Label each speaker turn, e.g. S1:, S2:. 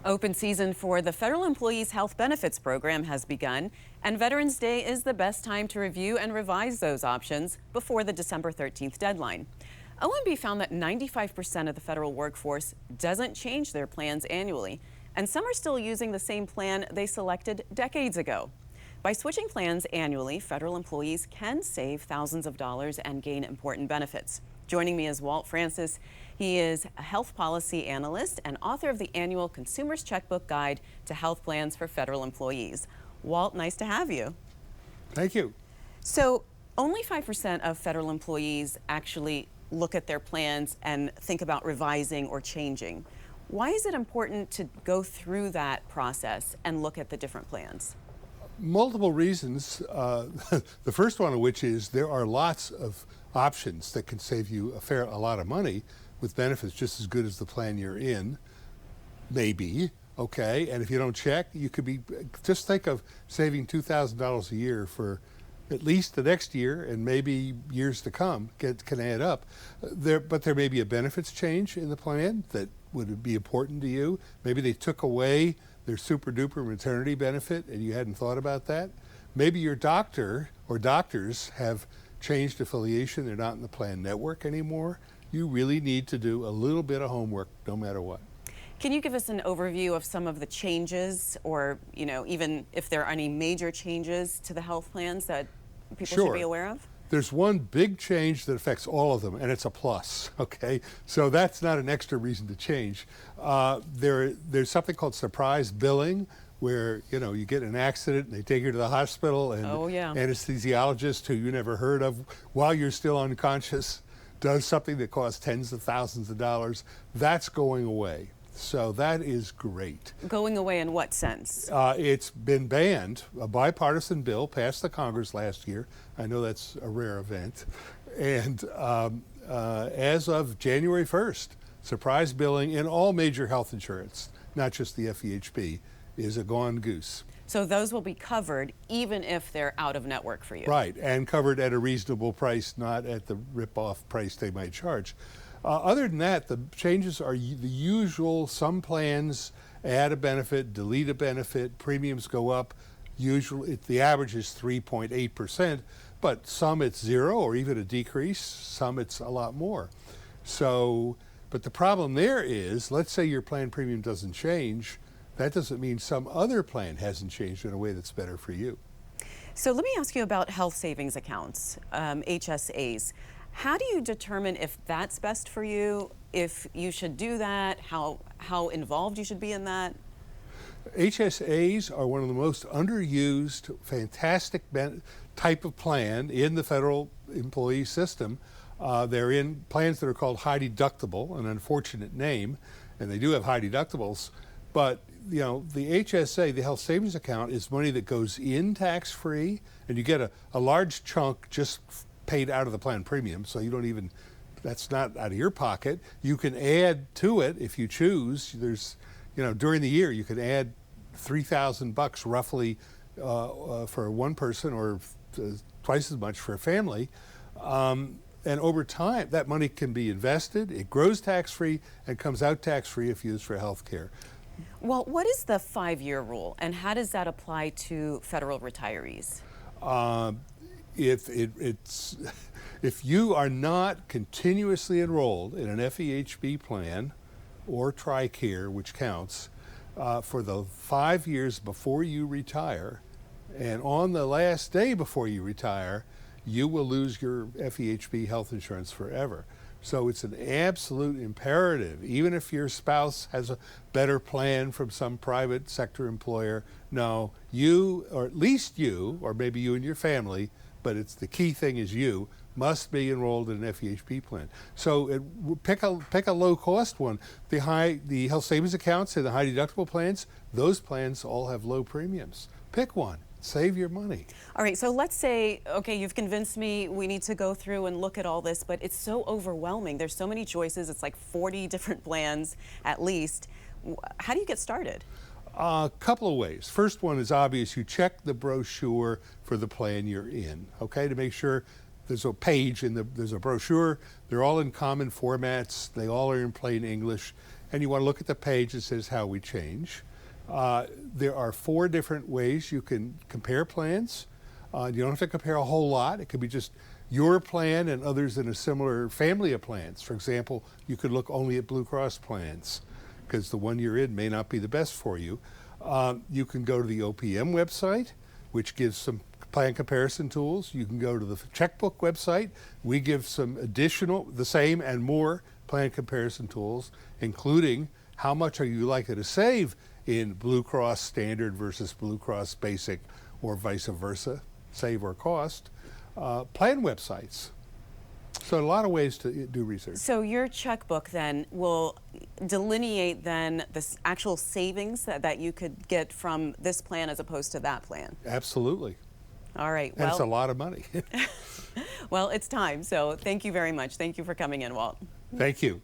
S1: Open season for the Federal Employees Health Benefits Program has begun, and Veterans Day is the best time to review and revise those options before the December 13th deadline. OMB found that 95% of the federal workforce doesn't change their plans annually, and some are still using the same plan they selected decades ago. By switching plans annually, federal employees can save thousands of dollars and gain important benefits. Joining me is Walt Francis. He is a health policy analyst and author of the annual Consumer's Checkbook Guide to Health Plans for Federal Employees. Walt, nice to have you.
S2: Thank you.
S1: So only 5% of federal employees actually look at their plans and think about revising or changing. Why is it important to go through that process and look at the different plans?
S2: Multiple reasons. The first one of which is there are lots of options that can save you a lot of money with benefits just as good as the plan you're in, maybe, okay? And if you don't check, you could be, just think of saving $2,000 a year for at least the next year and maybe years to come, can add up. But there may be a benefits change in the plan that would be important to you. Maybe they took away their super duper maternity benefit and you hadn't thought about that. Maybe your doctor or doctors have changed affiliation, they're not in the plan network anymore. You really need to do a little bit of homework no matter what.
S1: Can you give us an overview of some of the changes, or even if there are any major changes to the health plans that people should be aware of?
S2: There's one big change that affects all of them, and it's a plus, okay? So that's not an extra reason to change. There's something called surprise billing, where you get in an accident and they take you to the hospital, and anesthesiologist who you never heard of while you're still unconscious does something that costs tens of thousands of dollars. That's going away. So that is great.
S1: Going away in what sense?
S2: It's been banned. A bipartisan bill passed the Congress last year. I know that's a rare event. And as of January 1st, surprise billing in all major health insurance, not just the FEHB, is a gone goose.
S1: So those will be covered even if they're out of network for you?
S2: Right, and covered at a reasonable price, not at the rip-off price they might charge. Other than that, the changes are the usual. Some plans add a benefit, delete a benefit, premiums go up. Usually, the average is 3.8%, but some it's zero or even a decrease. Some it's a lot more. So, but the problem there is, let's say your plan premium doesn't change. That doesn't mean some other plan hasn't changed in a way that's better for you.
S1: So let me ask you about health savings accounts, HSAs. How do you determine if that's best for you, if you should do that, how involved you should be in that?
S2: HSAs are one of the most underused, fantastic type of plan in the federal employee system. They're in plans that are called high deductible, an unfortunate name, and they do have high deductibles. But the HSA, the health savings account, is money that goes in tax-free, and you get a large chunk just paid out of the plan premium, so you don't even, that's not out of your pocket. You can add to it if you choose. There's, during the year you can add $3,000 roughly for one person, or twice as much for a family. And over time, that money can be invested. It grows tax-free and comes out tax-free if used for health care.
S1: Well, what is the 5-year rule, and how does that apply to federal retirees?
S2: If you are not continuously enrolled in an FEHB plan or TRICARE, which counts, for the 5 years before you retire, and on the last day before you retire, you will lose your FEHB health insurance forever. So it's an absolute imperative, even if your spouse has a better plan from some private sector employer. No, you, or at least you, or maybe you and your family, but the key thing is you, must be enrolled in an FEHB plan. So pick a low-cost one. The health savings accounts and the high deductible plans, those plans all have low premiums. Pick one. Save your money.
S1: All right, so let's say, okay, you've convinced me we need to go through and look at all this, but it's so overwhelming. There's so many choices. It's like 40 different plans at least. How do you get started?
S2: A couple of ways. First one is obvious. You check the brochure for the plan you're in, okay, to make sure there's a page and there's a brochure. They're all in common formats. They all are in plain English. and you want to look at the page that says how we change. There are 4 different ways you can compare plans. You don't have to compare a whole lot. It could be just your plan and others in a similar family of plans. For example, you could look only at Blue Cross plans because the one you're in may not be the best for you. You can go to the OPM website, which gives some plan comparison tools. You can go to the checkbook website. We give some additional, the same and more plan comparison tools, including how much are you likely to save in Blue Cross Standard versus Blue Cross Basic or vice versa, save or cost. Plan websites. So a lot of ways to do research.
S1: So your checkbook then will delineate then the actual savings that you could get from this plan as opposed to that plan.
S2: Absolutely.
S1: All right.
S2: And it's a lot of money.
S1: Well, it's time. So thank you very much. Thank you for coming in, Walt.
S2: Thank you.